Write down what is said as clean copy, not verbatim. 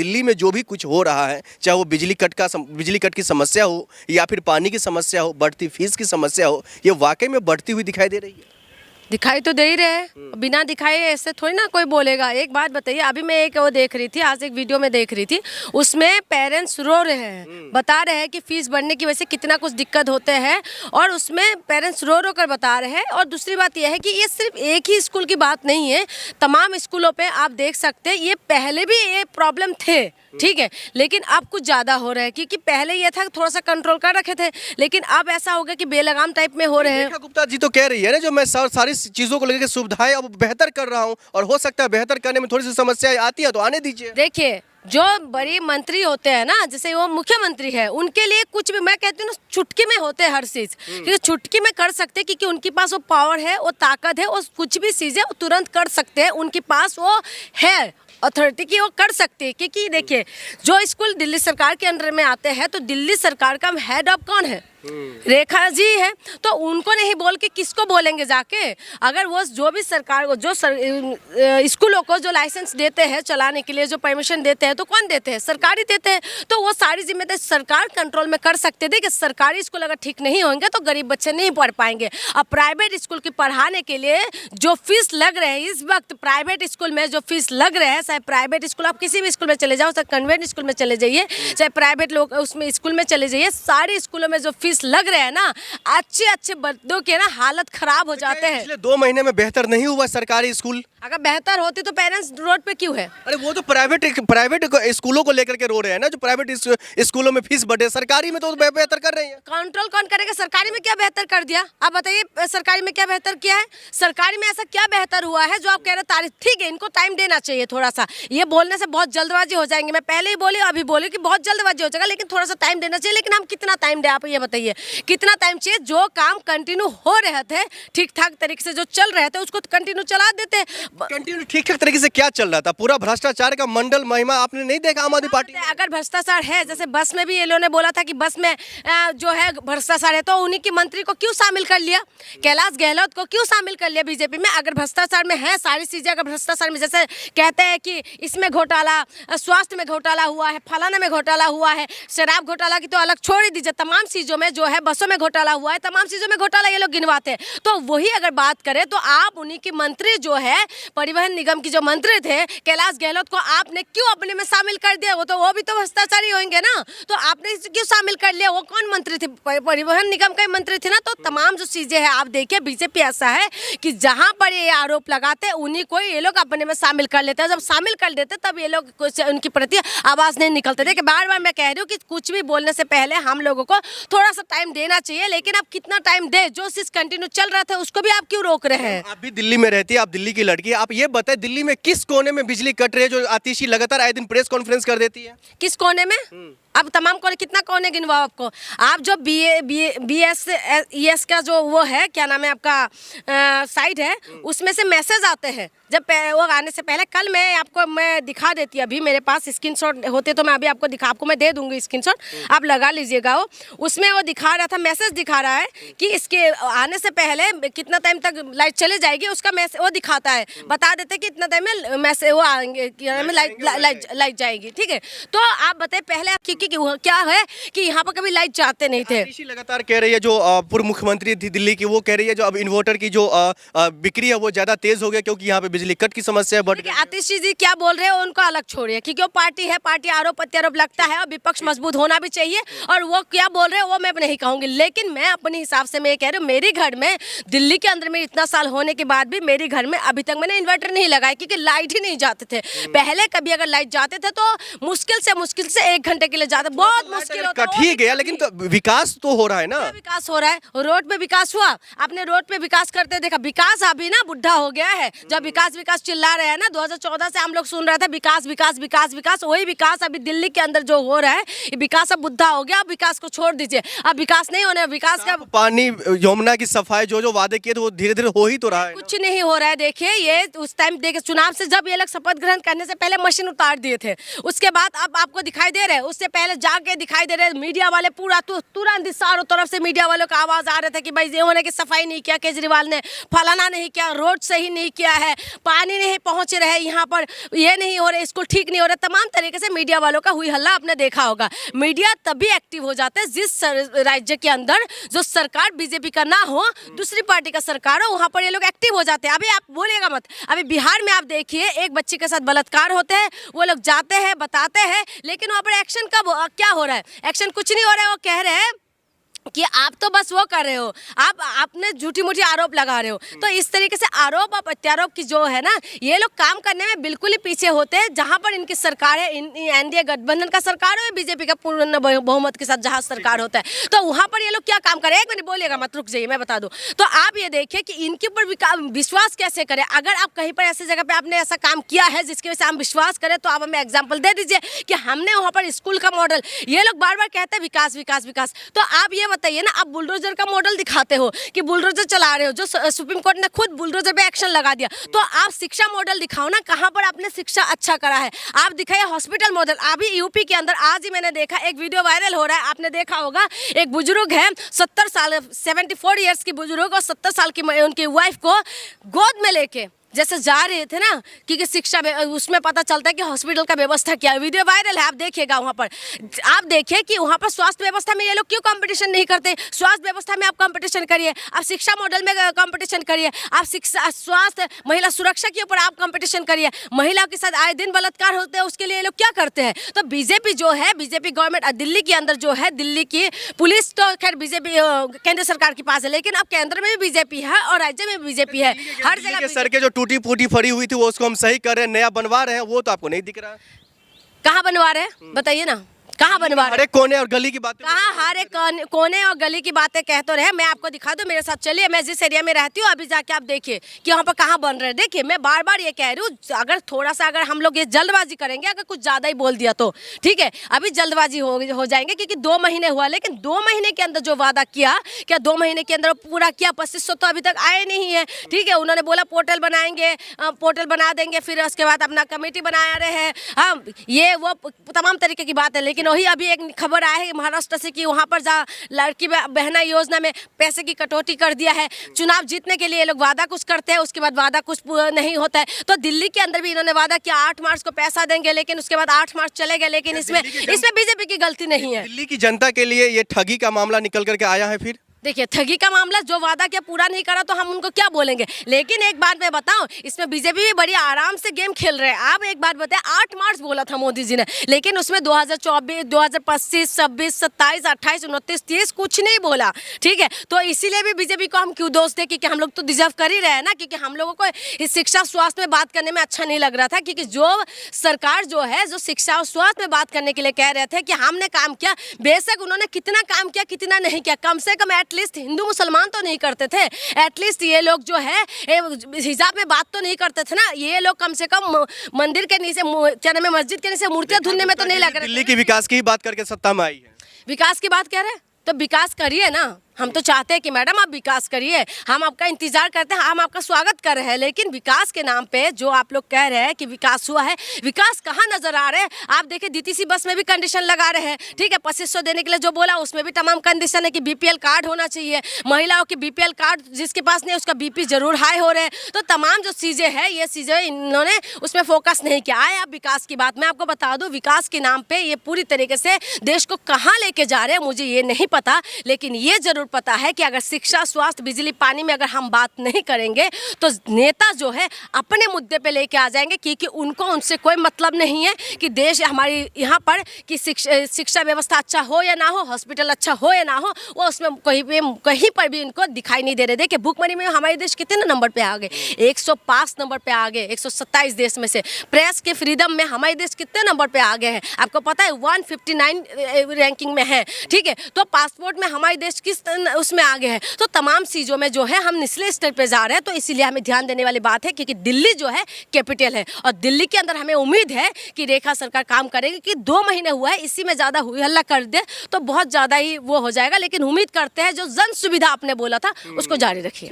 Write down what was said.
दिल्ली में जो भी कुछ हो रहा है, चाहे वो बिजली कट की समस्या हो या फिर पानी की समस्या हो, बढ़ती फीस की समस्या हो, ये वाकई में बढ़ती हुई दिखाई दे रही है। दिखाई तो दे ही रहे हैं, बिना दिखाए ऐसे थोड़ी ना कोई बोलेगा। एक बात बताइए, अभी मैं एक वो देख रही थी, आज एक वीडियो में देख रही थी, उसमें पेरेंट्स रो रहे हैं, बता रहे हैं कि फीस बढ़ने की वजह से कितना कुछ दिक्कत होते हैं, और उसमें पेरेंट्स रो रो कर बता रहे हैं। और दूसरी बात यह है कि ये सिर्फ एक ही स्कूल की बात नहीं है, तमाम स्कूलों पे आप देख सकते हैं, ये पहले भी ये प्रॉब्लम थे, ठीक है, लेकिन अब कुछ ज़्यादा हो रहा है, क्योंकि पहले ये था थोड़ा सा कंट्रोल कर रखे थे, लेकिन अब ऐसा हो गया कि बेलगाम टाइप में हो रहे हैं। रेखा गुप्ता जी तो कह रही है ना, जो मैं सारी चीज़ों को लेकर सुविधाएं अब बेहतर कर रहा हूं, और हो सकता है बेहतर करने में थोड़ी सी समस्याएं आती है तो आने दीजिए। देखिए, जो बड़ी मंत्री होते हैं ना, जैसे वो मुख्यमंत्री है, उनके लिए कुछ भी, मैं कहती हूँ ना, चुटकी में होते हैं हर चीज़, क्योंकि चुटकी में कर सकते हैं, क्योंकि उनके पास वो पावर है, वो ताकत है, वो कुछ भी चीज़ें वो तुरंत कर सकते हैं, उनके पास वो है अथॉरिटी की, वो कर सकते हैं। क्योंकि देखिए, जो स्कूल दिल्ली सरकार के अंडर में आते हैं, तो दिल्ली सरकार का हेड ऑफ कौन है? रेखा जी है, तो उनको नहीं बोल के किसको बोलेंगे जाके? अगर वो जो भी सरकार को, जो स्कूलों को जो लाइसेंस देते हैं चलाने के लिए, जो परमिशन देते हैं, तो कौन देते हैं? सरकार ही देते हैं। तो वो सारी जिम्मेदारी सरकार कंट्रोल में कर सकते। देखिए, सरकारी स्कूल अगर ठीक नहीं होंगे तो गरीब बच्चे नहीं पढ़ पाएंगे। अब प्राइवेट स्कूल की पढ़ाने के लिए जो फीस लग रहे हैं इस वक्त, प्राइवेट स्कूल में जो फीस लग रहे हैं, चाहे प्राइवेट स्कूल आप किसी भी स्कूल में चले जाओ, चाहे कन्वेंट स्कूल में चले जाइए, चाहे प्राइवेट लोग उसमें स्कूल में चले जाइए, सारे स्कूलों में जो फीस लग रहे हैं ना, अच्छे बच्चों के ना हालत खराब हो जाते हैं। पिछले 2 महीने में बेहतर नहीं हुआ सरकारी स्कूल? अगर बेहतर होती तो पेरेंट्स रोड पे क्यों है? अरे वो तो प्राइवेट स्कूलों को लेकर के रो रहे हैं ना, जो प्राइवेट स्कूलों में फीस बढ़े, सरकारी में तो बेहतर कर रहे हैं। कंट्रोल कौन करेगा? सरकारी में क्या बेहतर कर दिया? आप बताइए, सरकारी में क्या बेहतर किया है? सरकारी में ऐसा क्या बेहतर हुआ है जो आप कह रहे हैं? तारीफ ठीक है, इनको टाइम देना चाहिए थोड़ा सा, ये बोलने से बहुत जल्दबाजी हो जाएंगे। मैं पहले ही बोली, अभी बोली कि बहुत जल्दबाजी हो जाएगा, लेकिन थोड़ा सा टाइम देना चाहिए। लेकिन हम कितना टाइम दें, आप ये बताइए, कितना टाइम चाहिए? जो काम कंटिन्यू हो रहे थे, ठीक ठाक तरीके से जो चल रहे थे, उसको कंटिन्यू चला देते। कंटिन्यू ठीक ठाक तरीके से क्या चल रहा था? पूरा भ्रष्टाचार का मंडल महिमा आपने नहीं देखा आम आदमी पार्टी? अगर भ्रष्टाचार है, जैसे बस में भी ये लोगों ने बोला था कि बस में जो है भ्रष्टाचार है, तो उन्हीं की मंत्री को क्यों शामिल कर लिया? कैलाश गहलोत को क्यों शामिल कर लिया बीजेपी में? अगर भ्रष्टाचार में है सारी चीजें, अगर भ्रष्टाचार में, जैसे कहते हैं कि इसमें घोटाला, स्वास्थ्य में घोटाला हुआ है, फलाना में घोटाला हुआ है, शराब घोटाला की तो अलग छोड़ ही दीजिए, तमाम चीजों में जो है, बसों में घोटाला हुआ है, तमाम चीजों में घोटाला ये लोग गिनवाते हैं। तो वही अगर बात करें तो आप उन्हीं की मंत्री जो है, परिवहन निगम की जो मंत्री थे कैलाश गहलोत को आपने क्यों अपने में शामिल कर दिया? वो भी तो भ्रष्टाचारी होंगे ना, तो आपने क्यों शामिल कर लिया? वो कौन मंत्री थे? परिवहन निगम के मंत्री थे ना। तो तमाम जो चीजें हैं, आप देखिए, बीजेपी ऐसा है कि जहां पर ये आरोप लगाते हैं उन्हीं को ये लोग अपने में शामिल कर लेते हैं। जब शामिल कर देते तब ये लोग कुछ उनकी प्रति आवाज नहीं निकलते। देखिए, बार बार मैं कह रही हूँ कि कुछ भी बोलने से पहले हम लोगों को थोड़ा सा टाइम देना चाहिए, लेकिन आप कितना टाइम दे? जो चीज कंटिन्यू चल रहा था उसको भी आप क्यों रोक रहे हैं? आप भी दिल्ली में रहती है, आप दिल्ली की लड़की, आप ये बताएं, दिल्ली में किस कोने में बिजली कट रही है जो आतिशी लगातार आए दिन प्रेस कॉन्फ्रेंस कर देती है? किस कोने में? अब तमाम कोने, कितना कोने गिनवाओ आपको? आप जो BS का जो वो है, क्या नाम है आपका, साइट है, उसमें से मैसेज आते हैं जब वो आने से पहले। कल मैं दिखा देती, अभी मेरे पास स्क्रीनशॉट होते तो मैं अभी आपको मैं दे दूंगी स्क्रीनशॉट, आप लगा लीजिएगा। उसमें वो दिखा रहा था, मैसेज दिखा रहा है कि इसके आने से पहले कितना टाइम तक लाइट चली जाएगी, उसका मैसेज वो दिखाता है, बता देते कि इतना टाइम में मैसेज वो आएंगे, लाइट जाएगी, ठीक है। तो आप बताइए, पहले क्या है कि यहाँ पर कभी लाइट जाते नहीं थे। आतिशी लगातार कह रही है, जो पूर्व मुख्यमंत्री थी दिल्ली की, वो कह रही है जो अब इन्वर्टर की जो बिक्री है वो ज्यादा तेज हो गया, क्योंकि यहाँ पे बिजली कट की समस्या बढ़ गई। आतिशी जी क्या बोल रहे हैं उनको अलग छोड़िए, क्योंकि वो पार्टी है, पार्टी आरोप प्रत्यारोप लगता है, और विपक्ष मजबूत होना भी चाहिए। और वो क्या बोल रहे हैं वो मैं नहीं कहूंगी, लेकिन मैं अपने हिसाब से मैं कह रही हूँ, मेरे घर में दिल्ली के अंदर में इतना साल होने के बाद भी मेरे घर में अभी तक मैंने इन्वर्टर नहीं लगाया, क्योंकि लाइट ही नहीं जाते थे। पहले कभी अगर लाइट जाते थे तो मुश्किल से 1 घंटे के लिए जाते, बहुत मुश्किल होता है। ठीक है, लेकिन तो विकास तो हो रहा है ना, विकास हो रहा है, रोड पे विकास हुआ। आपने रोड पे विकास करते देखा? विकास अभी ना बुढ़ा हो गया है। जब विकास चिल्ला रहे हैं ना, 2014 से हम लोग सुन रहे थे विकास विकास विकास विकास, वही विकास अभी दिल्ली के अंदर जो हो रहा है, विकास अब बुढ़ा हो गया। अब विकास को छोड़ दीजिए, अब विकास नहीं होने, विकास का पानी, यमुना की सफाई, जो वादे किए थे वो धीरे धीरे हो ही तो रहा है। कुछ नहीं हो रहा है। देखिए, ये उस टाइम देखिए, चुनाव से जब ये लोग शपथ ग्रहण करने से पहले मशीन उतार दिए थे, उसके बाद अब आपको दिखाई दे रहे हैं, उससे पहले जाके दिखाई दे रहे, मीडिया वाले पूरा तुरंत चारों तरफ से मीडिया वालों का आवाज आ रहा था कि भाई इन्होंने की सफाई नहीं किया, केजरीवाल ने फलाना नहीं किया, रोड सही नहीं किया है, पानी नहीं पहुंच रहे यहाँ पर, ये नहीं हो रहे, स्कूल ठीक नहीं हो रहे, तमाम तरीके से मीडिया वालों का हुई हल्ला आपने देखा होगा। मीडिया तभी एक्टिव हो जाता है जिस राज्य के अंदर जो सरकार बीजेपी का ना हो, दूसरी पार्टी का सरकार हो, वहां पर ये लोग एक्टिव हो जाते हैं। अभी आप बोलिएगा मत, अभी बिहार में आप देखिए एक बच्ची के साथ बलात्कार होते हैं, वो लोग जाते हैं बताते हैं, लेकिन वहाँ पर एक्शन कब क्या हो रहा है? एक्शन कुछ नहीं हो रहा है। वो कह रहे हैं कि आप तो बस वो कर रहे हो, आपने झूठी मूठी आरोप लगा रहे हो। तो इस तरीके से आरोप और प्रत्यारोप की जो है ना, ये लोग काम करने में बिल्कुल ही पीछे होते हैं। जहां पर इनकी सरकार है, एनडीए गठबंधन का सरकार हो, बीजेपी का पूर्ण बहुमत के साथ जहां सरकार होता है, तो वहां पर ये लोग क्या काम करें? एक मिनट बोलिएगा मत, रुक जाइए मैं बता दूं। तो आप ये देखिए कि इनके ऊपर विश्वास कैसे करें। अगर आप कहीं पर ऐसी जगह पे आपने ऐसा काम किया है जिसकी वजह से हम विश्वास करें, तो आप हमें एग्जाम्पल दे दीजिए कि हमने वहां पर स्कूल का मॉडल, ये लोग बार बार कहते हैं विकास विकास विकास, तो आप ये बताइए ना, आप बुलडोजर का मॉडल दिखाते हो कि बुलडोजर चला रहे हो, जो सुप्रीम कोर्ट ने खुद बुलडोजर पे एक्शन लगा दिया, तो आप शिक्षा मॉडल दिखाओ ना, कहां पर आपने शिक्षा अच्छा करा है। आप दिखाइए हॉस्पिटल मॉडल। अभी यूपी के अंदर आज ही मैंने देखा, एक वीडियो वायरल हो रहा है, आपने देखा होगा, एक बुजुर्ग है 70 साल 74 ईयर्स की बुजुर्ग और 70 साल की उनकी वाइफ को गोद में लेके जैसे जा रहे थे ना, क्योंकि शिक्षा उसमें पता चलता है कि हॉस्पिटल का व्यवस्था क्या है। वीडियो वायरल है, आप देखिएगा। वहाँ पर आप देखिए कि वहाँ पर स्वास्थ्य व्यवस्था में ये लोग क्यों कंपटीशन नहीं करते। स्वास्थ्य व्यवस्था में आप कंपटीशन करिए, आप शिक्षा मॉडल में कंपटीशन करिए, आप शिक्षा स्वास्थ्य महिला सुरक्षा के ऊपर आप कंपटीशन करिए। महिलाओं के साथ आए दिन बलात्कार होते हैं, उसके लिए ये लोग क्या करते हैं? तो बीजेपी जो है, बीजेपी गवर्नमेंट दिल्ली के अंदर जो है, दिल्ली की पुलिस तो खैर बीजेपी केंद्र सरकार के पास है, लेकिन अब केंद्र में भी बीजेपी है और राज्य में भी बीजेपी है। हर जगह सड़कें जो टूटी फूटी फरी हुई थी वो उसको हम सही कर रहे हैं, नया बनवा रहे हैं, वो तो आपको नहीं दिख रहा। कहाँ बनवा रहे हैं बताइए ना, कहाँ बनवा रहे? हर एक कोने और गली की बातें, कहाँ हर एक कोने और गली की बातें कह तो रहे। मैं आपको दिखा दूं, मेरे साथ चलिए, मैं जिस एरिया में रहती हूँ अभी जाके आप देखिए कि वहाँ पर कहाँ बन रहे हैं। देखिए मैं बार बार ये कह रही हूँ, अगर थोड़ा सा अगर हम लोग ये जल्दबाजी करेंगे, अगर कुछ ज़्यादा ही बोल दिया तो ठीक है, अभी जल्दबाजी हो जाएंगे, क्योंकि 2 महीने हुआ, लेकिन 2 महीने के अंदर जो वादा किया, क्या 2 महीने के अंदर पूरा किया? 2500 तो अभी तक आए नहीं है। ठीक है, उन्होंने बोला पोर्टल बनाएंगे, पोर्टल बना देंगे, फिर उसके बाद अपना कमेटी बना रहे हैं, हाँ ये वो तमाम तरीके की बात है। लेकिन वही अभी एक खबर आया है महाराष्ट्र से कि वहाँ पर लड़की बहना योजना में पैसे की कटौती कर दिया है। चुनाव जीतने के लिए ये लोग वादा कुछ करते हैं, उसके बाद वादा कुछ नहीं होता है। तो दिल्ली के अंदर भी इन्होंने वादा किया 8 मार्च को पैसा देंगे, लेकिन उसके बाद 8 मार्च चले गए। लेकिन इसमें बीजेपी की गलती नहीं है। दिल्ली की जनता के लिए ये ठगी का मामला निकल करके आया है। फिर देखिए ठगी का मामला, जो वादा किया पूरा नहीं करा तो हम उनको क्या बोलेंगे। लेकिन एक बात मैं बताऊं, इसमें बीजेपी भी बड़ी आराम से गेम खेल रहे हैं। आप एक बात बताएं, 8 मार्च बोला था मोदी जी ने, लेकिन उसमें 2024, 2025, 26, 27, 28, 29, 30 कुछ नहीं बोला। ठीक है, तो इसीलिए भी बीजेपी को हम क्यों दोष दें, क्योंकि हम लोग तो डिजर्व कर ही रहे हैं ना। क्योंकि हम लोगों को इस शिक्षा स्वास्थ्य में बात करने में अच्छा नहीं लग रहा था, क्योंकि जो सरकार जो है, जो शिक्षा और स्वास्थ्य में बात करने के लिए कह रहे थे कि हमने काम किया, बेशक उन्होंने कितना काम किया कितना नहीं किया, कम से कम एटलीस्ट हिंदू मुसलमान तो नहीं करते थे। एटलीस्ट ये लोग जो है हिजाब में बात तो नहीं करते थे ना। ये लोग कम से कम मंदिर के नीचे, क्या नाम है, मस्जिद के नीचे मूर्तियां धुनने में तो नहीं लग रहे। दिल्ली की विकास की बात करके सत्ता में आई है। विकास की बात कह रहे हैं तो विकास करिए ना। हम तो चाहते हैं कि मैडम आप विकास करिए, हम आपका इंतजार करते हैं, हम आपका स्वागत कर रहे हैं। लेकिन विकास के नाम पे जो आप लोग कह रहे हैं कि विकास हुआ है, विकास कहाँ नजर आ रहे हैं? आप देखिए डीटीसी बस में भी कंडीशन लगा रहे हैं। ठीक है, 2500 देने के लिए जो बोला उसमें भी तमाम कंडीशन है कि बीपीएल कार्ड होना चाहिए। महिलाओं के बीपीएल कार्ड जिसके पास नहीं उसका बीपी जरूर हाई हो रहे हैं। तो तमाम जो चीजें हैं, ये चीजें इन्होंने उसमें फोकस नहीं किया। आए आप विकास की बात, मैं आपको बता दूं, विकास के नाम पे ये पूरी तरीके से देश को कहाँ लेके जा रहे हैं मुझे ये नहीं पता। लेकिन ये जरूर पता है कि अगर शिक्षा, स्वास्थ्य, बिजली, पानी में अगर हम बात नहीं करेंगे तो नेता जो है अपने मुद्दे पे लेके आ जाएंगे, क्योंकि उनको उनसे कोई मतलब नहीं है कि देश हमारी यहाँ पर कि शिक्षा व्यवस्था अच्छा हो या ना हो, हॉस्पिटल अच्छा हो या ना हो, वो उसमें कहीं पर भी इनको दिखाई नहीं दे रहे। देखिए भूखमरी में हमारे देश कितने नंबर पे आ गए? 105 नंबर पे आ गए 127 देश में से। प्रेस के फ्रीडम में हमारे देश कितने नंबर पे आ गए हैं आपको पता है? 159 रैंकिंग में है। ठीक है, तो पासपोर्ट में हमारे देश किस उसमें आ गए हैं। तो तमाम चीज़ों में जो है हम निचले स्तर पे जा रहे हैं। तो इसीलिए हमें ध्यान देने वाली बात है, क्योंकि दिल्ली जो है कैपिटल है और दिल्ली के अंदर हमें उम्मीद है कि रेखा सरकार काम करेगी। कि 2 महीने हुआ है, इसी में ज़्यादा हुई हल्ला कर दे तो बहुत ज़्यादा ही वो हो जाएगा। लेकिन उम्मीद करते हैं जो जन सुविधा आपने बोला था उसको जारी रखिए।